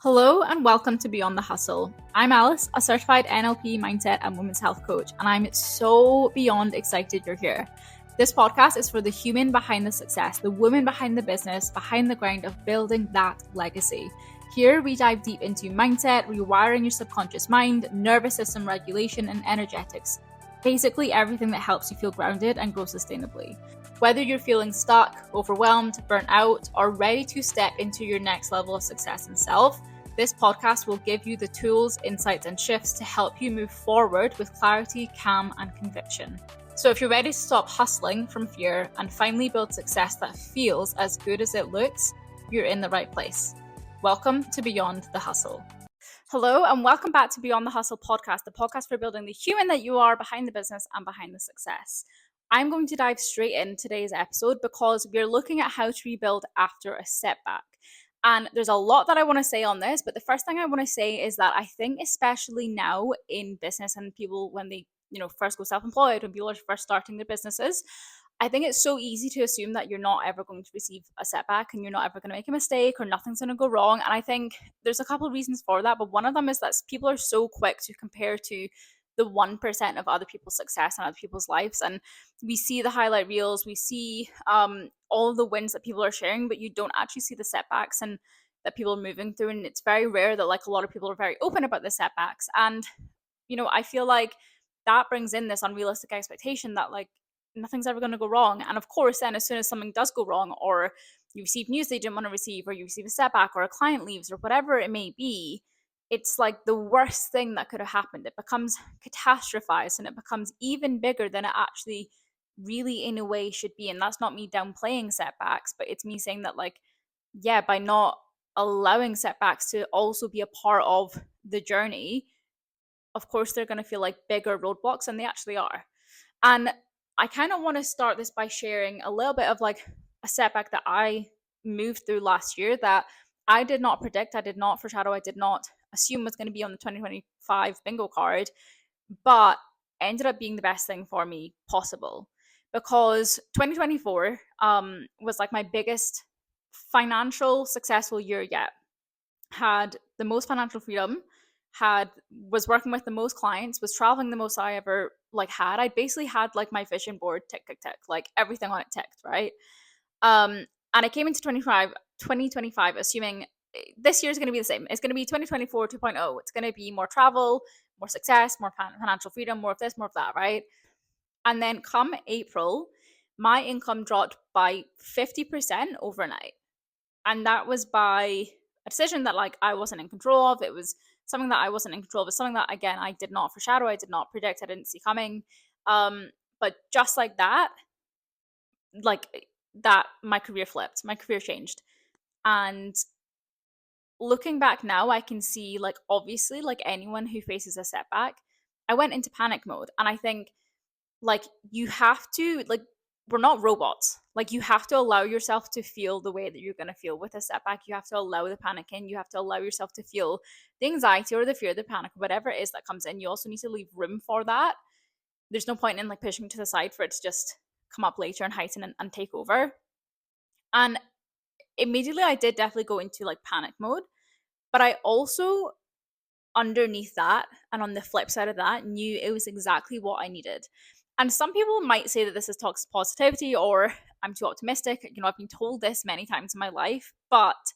Hello and welcome to Beyond the Hustle. I'm Alice, a certified NLP mindset and women's health coach, and I'm so beyond excited you're here. This podcast is for the human behind the success, the woman behind the business, behind the grind of building that legacy. Here we dive deep into mindset, rewiring your subconscious mind, nervous system regulation, and energetics. Basically everything that helps you feel grounded and grow sustainably. Whether you're feeling stuck, overwhelmed, burnt out, or ready to step into your next level of success and self, this podcast will give you the tools, insights, and shifts to help you move forward with clarity, calm, and conviction. So if you're ready to stop hustling from fear and finally build success that feels as good as it looks, you're in the right place. Welcome to Beyond the Hustle. Hello, and welcome back to Beyond the Hustle podcast, the podcast for building the human that you are behind the business and behind the success. I'm going to dive straight in today's episode because we're looking at how to rebuild after a setback. And there's a lot that I want to say on this, but the first thing I want to say is that I think especially now in business and people when they, first go self-employed, when people are first starting their businesses, I think it's so easy to assume that you're not ever going to receive a setback and you're not ever going to make a mistake or nothing's going to go wrong. And I think there's a couple of reasons for that, but one of them is that people are so quick to compare to the 1% of other people's success and other people's lives. And we see the highlight reels, we see all of the wins that people are sharing, but you don't actually see the setbacks and that people are moving through. And it's very rare that a lot of people are very open about the setbacks. And, I feel like that brings in this unrealistic expectation that nothing's ever going to go wrong. And of course, then as soon as something does go wrong, or you receive news they didn't want to receive, or you receive a setback, or a client leaves, or whatever it may be, it's like the worst thing that could have happened. It becomes catastrophized and it becomes even bigger than it actually really in a way should be. And that's not me downplaying setbacks, but it's me saying that by not allowing setbacks to also be a part of the journey, of course they're going to feel like bigger roadblocks than they actually are. And I kind of want to start this by sharing a little bit of a setback that I moved through last year that I did not predict, I did not foreshadow, I did not assume was going to be on the 2025 bingo card, but ended up being the best thing for me possible. Because 2024 was my biggest financial successful year yet. Had the most financial freedom, was working with the most clients, was traveling the most I ever had. I basically had my vision board tick, everything on it ticked, right? And I came into 2025 assuming this year is going to be the same. It's going to be 2024 2.0. It's going to be more travel, more success, more financial freedom, more of this, more of that, right? And then come April, my income dropped by 50% overnight. And that was by a decision that I wasn't in control of. It was something that I wasn't in control of. It was something that, again, I did not foreshadow, I did not predict, I didn't see coming. But just like that, my career flipped, my career changed. And looking back now, I can see obviously anyone who faces a setback, I went into panic mode. And I think you have to we're not robots. You have to allow yourself to feel the way that you're going to feel with a setback. You have to allow the panic in. You have to allow yourself to feel the anxiety or the fear, the panic, whatever it is that comes in. You also need to leave room for that. There's no point in pushing to the side for it to just come up later and heighten and take over. And immediately I did definitely go into panic mode, but I also underneath that and on the flip side of that knew it was exactly what I needed. And some people might say that this is toxic positivity or I'm too optimistic. I've been told this many times in my life, but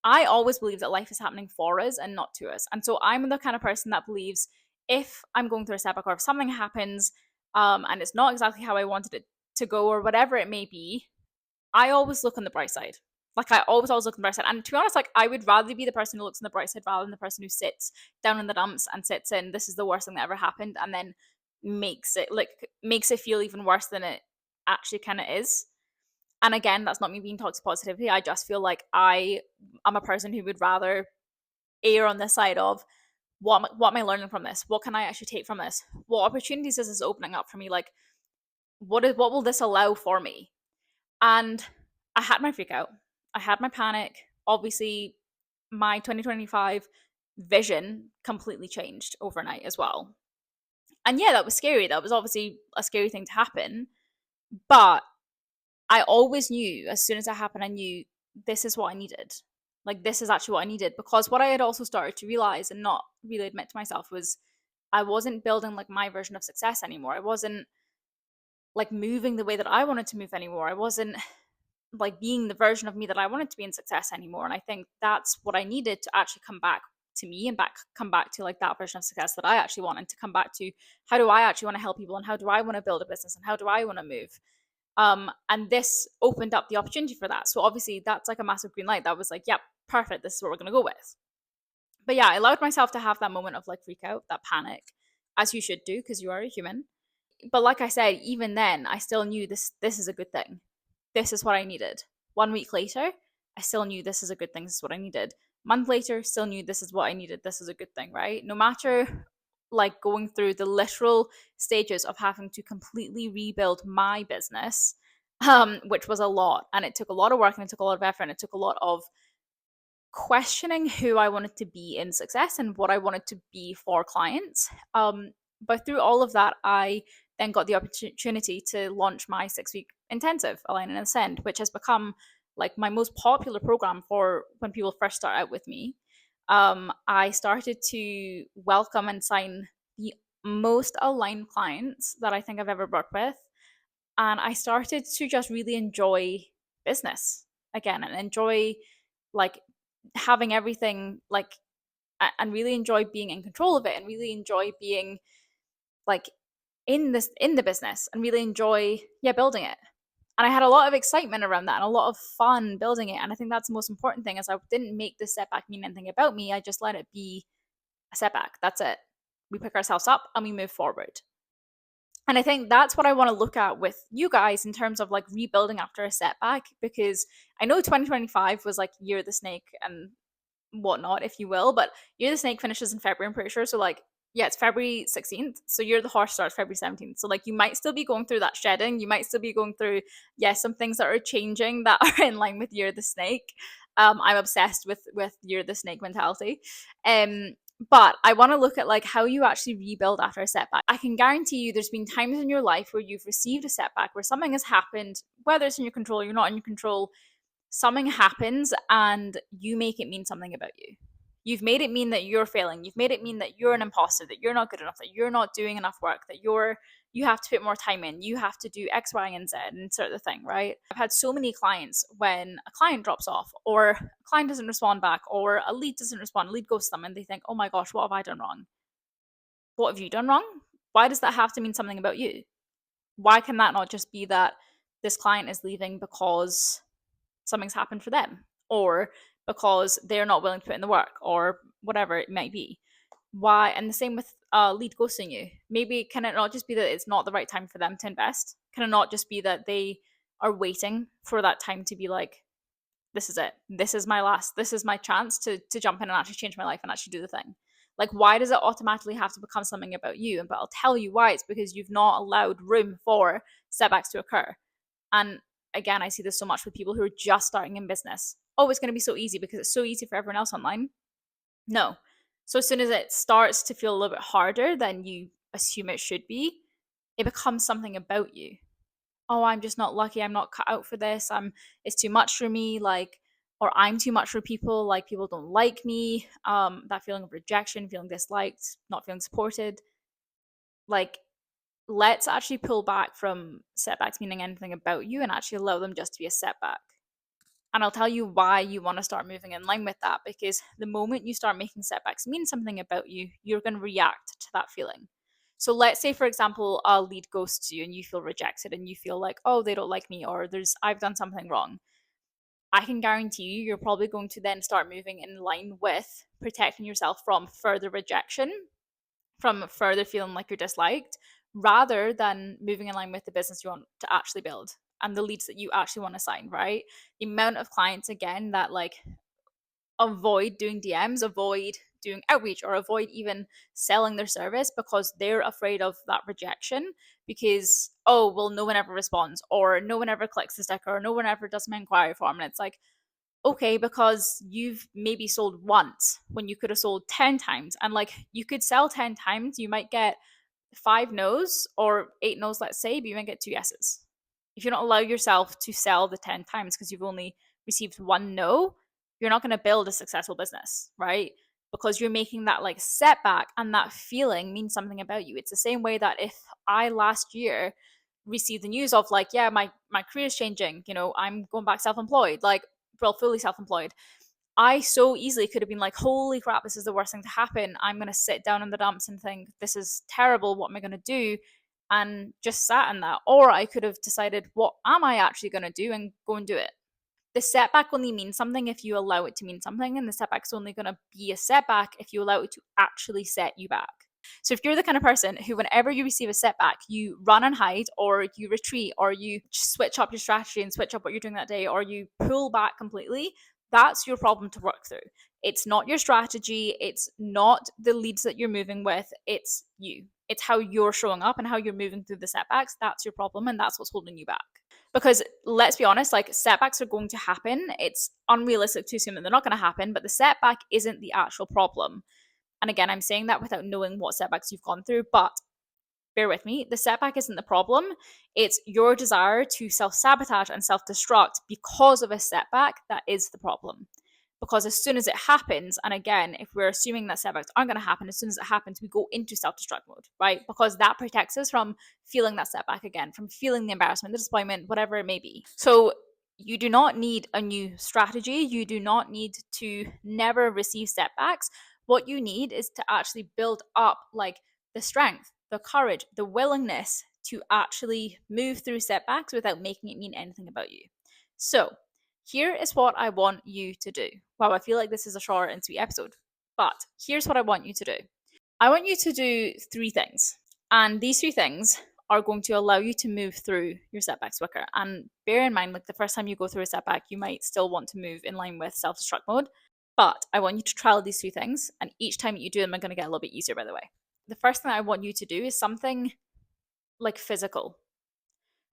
I always believe that life is happening for us and not to us. And so I'm the kind of person that believes if I'm going through a setback or if something happens and it's not exactly how I wanted it to go or whatever it may be, I always look on the bright side. I always look on the bright side. And to be honest, I would rather be the person who looks on the bright side rather than the person who sits down in the dumps and sits in, this is the worst thing that ever happened, and then makes it feel even worse than it actually kind of is. And again, that's not me being toxic positivity. I just feel like I'm a person who would rather err on the side of what am I learning from this? What can I actually take from this? What opportunities is this opening up for me? What will this allow for me? And I had my freak out. I had my panic. Obviously, my 2025 vision completely changed overnight as well. And yeah, that was scary. That was obviously a scary thing to happen. But I always knew as soon as it happened, I knew this is what I needed. Like, this is actually what I needed. Because what I had also started to realize and not really admit to myself was I wasn't building like my version of success anymore. I wasn't like moving the way that I wanted to move anymore. I wasn't like being the version of me that I wanted to be in success anymore. And I think that's what I needed to actually come back to me and come back to like that version of success that I actually wanted to come back to. How do I actually want to help people, and how do I want to build a business, and how do I want to move? And this opened up the opportunity for that. So obviously that's like a massive green light. That was like, yep, perfect. This is what we're gonna go with. But yeah, I allowed myself to have that moment of like freak out, that panic, as you should do because you are a human. But like I said, even then, I still knew this is a good thing. This is what I needed. 1 week later, I still knew this is a good thing. This is what I needed. Month later, still knew this is what I needed. This is a good thing, right? No matter like going through the literal stages of having to completely rebuild my business, which was a lot, and it took a lot of work, and it took a lot of effort, and it took a lot of questioning who I wanted to be in success and what I wanted to be for clients. But through all of that, I then got the opportunity to launch my 6 week intensive, Align and Ascend, which has become like my most popular program for when people first start out with me. I started to welcome and sign the most aligned clients that I think I've ever worked with. And I started to just really enjoy business again and enjoy like having everything like and really enjoy being in control of it and really enjoy being like in the business and really enjoy building it. And I had a lot of excitement around that and a lot of fun building it. And I think that's the most important thing is I didn't make this setback mean anything about me. I just let it be a setback. That's it. We pick ourselves up and we move forward. And I think that's what I want to look at with you guys in terms of like rebuilding after a setback, because I know 2025 was like year of the snake and whatnot, if you will. But Year of the Snake finishes in February, I'm pretty sure. So like, yeah, it's February 16th. So Year of the Horse starts February 17th. So like you might still be going through that shedding. You might still be going through, some things that are changing that are in line with Year of the Snake. I'm obsessed with Year of the Snake mentality. But I want to look at like how you actually rebuild after a setback. I can guarantee you there's been times in your life where you've received a setback, where something has happened, whether it's in your control or you're not in your control. Something happens and you make it mean something about you. You've made it mean that you're failing. You've made it mean that you're an imposter, that you're not good enough, that you're not doing enough work, that you have to put more time in. You have to do X, Y, and Z and sort of the thing, right? I've had so many clients when a client drops off or a client doesn't respond back or a lead doesn't respond, a lead ghosts them and they think, oh my gosh, what have I done wrong? What have you done wrong? Why does that have to mean something about you? Why can that not just be that this client is leaving because something's happened for them or because they're not willing to put in the work or whatever it might be? Why? And the same with lead ghosting you. Maybe can it not just be that it's not the right time for them to invest? Can it not just be that they are waiting for that time to be like, this is it, this is my chance to jump in and actually change my life and actually do the thing? Like, why does it automatically have to become something about you? But I'll tell you why. It's because you've not allowed room for setbacks to occur. And again, I see this so much with people who are just starting in business. Oh, it's going to be so easy because it's so easy for everyone else online. No. So as soon as it starts to feel a little bit harder than you assume it should be, it becomes something about you. Oh, I'm just not lucky. I'm not cut out for this. It's too much for me. Like, or I'm too much for people. Like, people don't like me. That feeling of rejection, feeling disliked, not feeling supported. Like, let's actually pull back from setbacks meaning anything about you and actually allow them just to be a setback. And I'll tell you why you want to start moving in line with that, because the moment you start making setbacks mean something about you, you're going to react to that feeling. So let's say, for example, a lead ghosts you and you feel rejected and you feel like, oh, they don't like me, or I've done something wrong. I can guarantee you're probably going to then start moving in line with protecting yourself from further rejection, from further feeling like you're disliked, rather than moving in line with the business you want to actually build and the leads that you actually want to sign, right? The amount of clients, again, that like avoid doing DMs, avoid doing outreach, or avoid even selling their service because they're afraid of that rejection because, oh, well, no one ever responds, or no one ever clicks the sticker, or no one ever does my inquiry form. And it's like, okay, because you've maybe sold once when you could have sold 10 times. And like, you could sell 10 times, you might get 5 no's or 8 no's, let's say, but you might get 2 yeses. If you don't allow yourself to sell the 10 times because you've only received 1 no, you're not going to build a successful business, right? Because you're making that like setback and that feeling mean something about you. It's the same way that if I last year received the news of like, yeah, my career is changing, I'm going back self-employed, like, well, fully self-employed, I so easily could have been like, holy crap, this is the worst thing to happen. I'm going to sit down in the dumps and think, this is terrible. What am I going to do? And just sat in that. Or I could have decided, what am I actually going to do, and go and do it. The setback only means something if you allow it to mean something. And the setback's only going to be a setback if you allow it to actually set you back. So if you're the kind of person who, whenever you receive a setback, you run and hide, or you retreat, or you switch up your strategy and switch up what you're doing that day, or you pull back completely, that's your problem to work through. It's not your strategy. It's not the leads that you're moving with. It's you. It's how you're showing up and how you're moving through the setbacks. That's your problem, and that's what's holding you back. Because let's be honest, like, setbacks are going to happen. It's unrealistic to assume that they're not going to happen, but the setback isn't the actual problem. And again, I'm saying that without knowing what setbacks you've gone through, but bear with me, the setback isn't the problem. It's your desire to self-sabotage and self-destruct because of a setback that is the problem. Because as soon as it happens, and again, if we're assuming that setbacks aren't going to happen, as soon as it happens, we go into self-destruct mode, right? Because that protects us from feeling that setback again, from feeling the embarrassment, the disappointment, whatever it may be. So you do not need a new strategy. You do not need to never receive setbacks. What you need is to actually build up like the strength, the courage, the willingness to actually move through setbacks without making it mean anything about you. So here is what I want you to do. Wow, I feel like this is a short and sweet episode, but here's what I want you to do. I want you to do 3 things, and these 3 things are going to allow you to move through your setbacks quicker. And bear in mind, like, the first time you go through a setback, you might still want to move in line with self-destruct mode, but I want you to trial these 3 things, and each time you do them, are going to get a little bit easier, by the way. The first thing I want you to do is something like physical.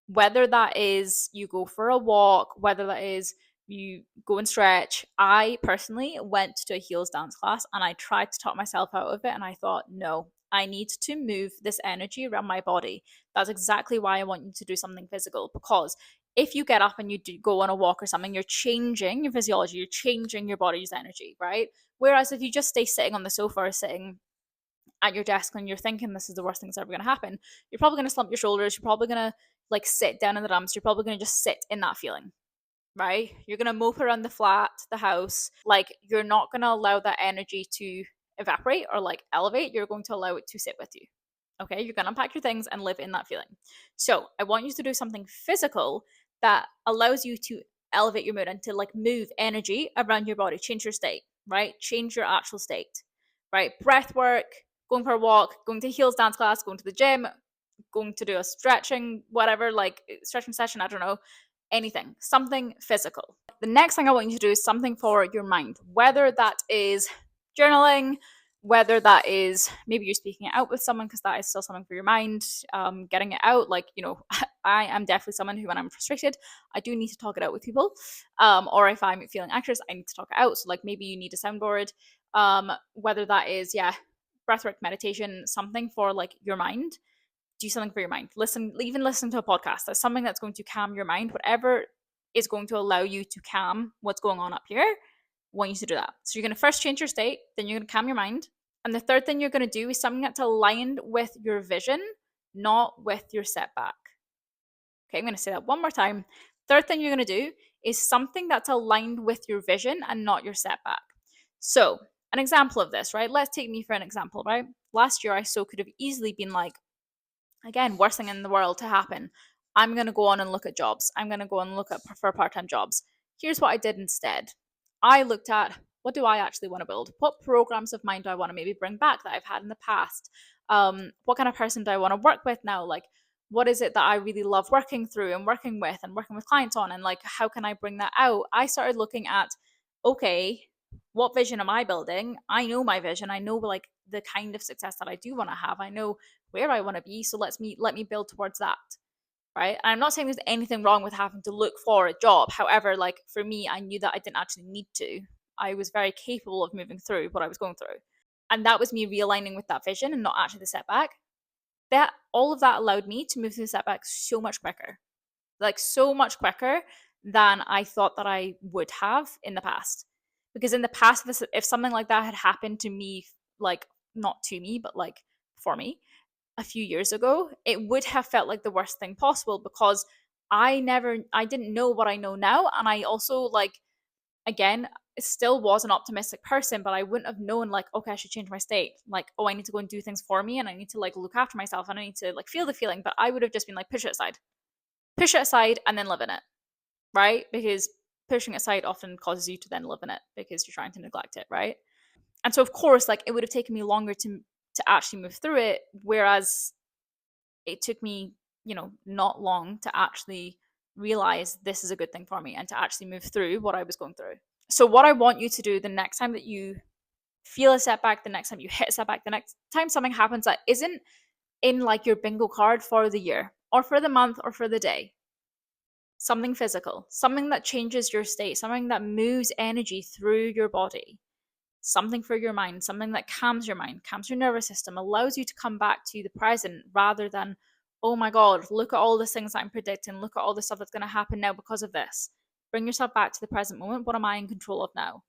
Whether that is you go for a walk, whether that is you go and stretch. I personally went to a heels dance class and I tried to talk myself out of it, and I thought, no, I need to move this energy around my body. That's exactly why I want you to do something physical, because if you get up and you do go on a walk or something, you're changing your physiology, you're changing your body's energy, right? Whereas if you just stay sitting on the sofa or sitting at your desk and you're thinking this is the worst thing that's ever going to happen, you're probably going to slump your shoulders, you're probably going to like sit down in the dumps, you're probably going to just sit in that feeling, right? You're going to mope around the flat, the house, like, you're not going to allow that energy to evaporate or like elevate. You're going to allow it to sit with you. Okay, you're going to unpack your things and live in that feeling. So I want you to do something physical that allows you to elevate your mood and to like move energy around your body, change your state, right? Change your actual state, right? Breath work, going for a walk, going to heels dance class, going to the gym, going to do a stretching, whatever, like stretching session, I don't know, anything, something physical. The next thing I want you to do is something for your mind, whether that is journaling, whether that is maybe you're speaking it out with someone, because that is still something for your mind, getting it out. Like, I am definitely someone who, when I'm frustrated, I do need to talk it out with people. Or if I'm feeling anxious, I need to talk it out. So like maybe you need a soundboard, whether that is, breathwork, meditation, something for like your mind. Do something for your mind. Even listen to a podcast. That's something that's going to calm your mind. Whatever is going to allow you to calm what's going on up here, I want you to do that. So you're going to first change your state, then you're going to calm your mind. And the third thing you're going to do is something that's aligned with your vision, not with your setback. Okay, I'm going to say that one more time. Third thing you're going to do is something that's aligned with your vision and not your setback. So an example of this, right? Let's take me for an example, right? Last year, I so could have easily been like, again, worst thing in the world to happen, I'm going to go on and look at jobs. I'm going to go and look at for part-time jobs. Here's what I did instead. I looked at, what do I actually want to build? What programs of mine do I want to maybe bring back that I've had in the past? What kind of person do I want to work with now? Like, what is it that I really love working through and working with clients on? And like, how can I bring that out? I started looking at, okay, what vision am I building? I know my vision. I know like the kind of success that I do want to have. I know where I want to be. So let me build towards that. Right. And I'm not saying there's anything wrong with having to look for a job. However, like for me, I knew that I didn't actually need to. I was very capable of moving through what I was going through. And that was me realigning with that vision and not actually the setback. That all of that allowed me to move through the setback so much quicker. Like so much quicker than I thought that I would have in the past. Because in the past, if something like that had happened to me, like not to me, but like for me a few years ago, it would have felt like the worst thing possible because I didn't know what I know now. And I also, like, again, still was an optimistic person, but I wouldn't have known, like, okay, I should change my state. Like, oh, I need to go and do things for me and I need to like look after myself and I need to like feel the feeling. But I would have just been like, push it aside and then live in it, right? Because pushing it aside often causes you to then live in it because you're trying to neglect it, right? And so, of course, like it would have taken me longer to actually move through it, whereas it took me, not long to actually realize this is a good thing for me and to actually move through what I was going through. So, what I want you to do the next time that you feel a setback, the next time you hit a setback, the next time something happens that isn't in like your bingo card for the year or for the month or for the day, something physical, something that changes your state, something that moves energy through your body, something for your mind, something that calms your mind, calms your nervous system, allows you to come back to the present rather than, oh my God, look at all the things that I'm predicting, look at all the stuff that's going to happen now because of this. Bring yourself back to the present moment. What am I in control of now?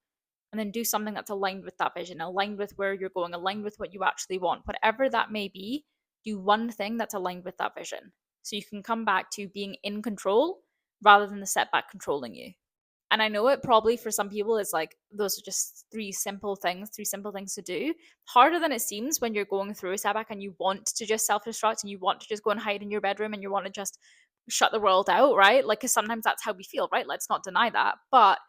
And then do something that's aligned with that vision, aligned with where you're going, aligned with what you actually want. Whatever that may be, do one thing that's aligned with that vision. So you can come back to being in control rather than the setback controlling you. And I know it probably for some people is like, those are just three simple things to do. Harder than it seems when you're going through a setback and you want to just self destruct and you want to just go and hide in your bedroom and you want to just shut the world out, right? Like, because sometimes that's how we feel, right? Let's not deny that. But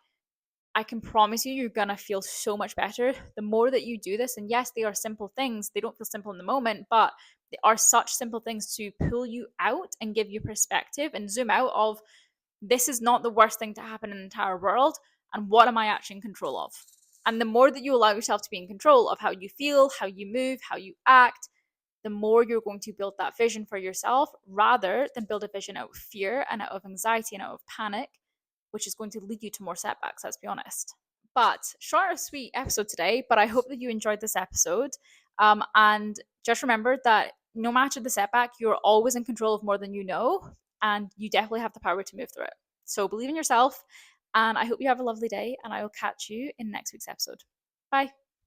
I can promise you, you're going to feel so much better the more that you do this. And yes, they are simple things. They don't feel simple in the moment, but they are such simple things to pull you out and give you perspective and zoom out of, this is not the worst thing to happen in the entire world. And what am I actually in control of? And the more that you allow yourself to be in control of how you feel, how you move, how you act, the more you're going to build that vision for yourself rather than build a vision out of fear and out of anxiety and out of panic, which is going to lead you to more setbacks, let's be honest. But short and sweet episode today, but I hope that you enjoyed this episode. And just remember that no matter the setback, you're always in control of more than you know, and you definitely have the power to move through it. So believe in yourself, and I hope you have a lovely day, and I will catch you in next week's episode. Bye.